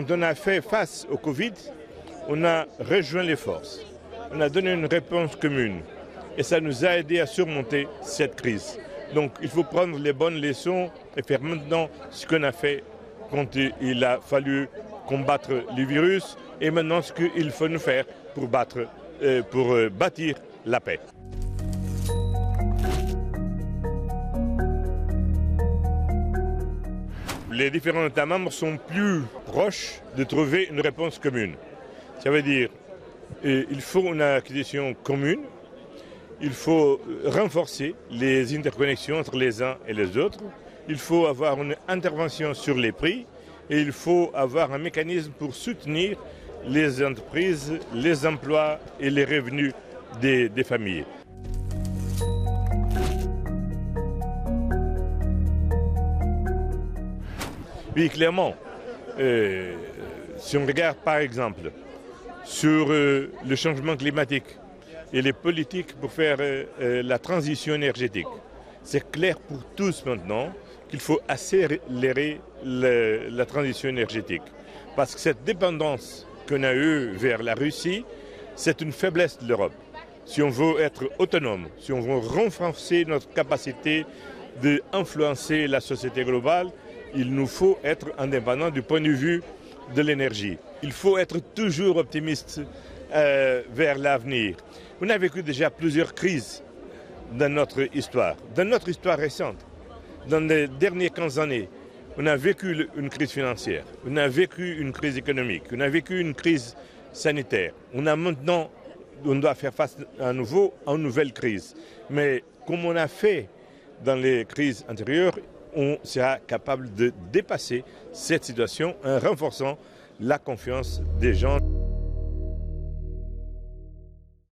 quand on a fait face au Covid, on a rejoint les forces. On a donné une réponse commune. Et ça nous a aidé à surmonter cette crise. Donc il faut prendre les bonnes leçons et faire maintenant ce qu'on a fait quand il a fallu combattre le virus et maintenant ce qu'il faut nous faire pour bâtir la paix. Les différents États membres sont plus proches de trouver une réponse commune. Ça veut dire qu'il faut une acquisition commune, il faut renforcer les interconnexions entre les uns et les autres, il faut avoir une intervention sur les prix et il faut avoir un mécanisme pour soutenir les entreprises, les emplois et les revenus des familles. Oui, clairement, si on regarde par exemple sur le changement climatique et les politiques pour faire la transition énergétique, c'est clair pour tous maintenant qu'il faut accélérer la transition énergétique. Parce que cette dépendance qu'on a eue vers la Russie, c'est une faiblesse de l'Europe. Si on veut être autonome, si on veut renforcer notre capacité d'influencer la société globale, il nous faut être indépendant du point de vue de l'énergie. Il faut être toujours optimiste vers l'avenir. On a vécu déjà plusieurs crises dans notre histoire récente. Dans les dernières 15 années, on a vécu une crise financière, on a vécu une crise économique, on a vécu une crise sanitaire. On doit faire face à nouveau à une nouvelle crise. Mais comme on a fait dans les crises antérieures, on sera capable de dépasser cette situation en renforçant la confiance des gens.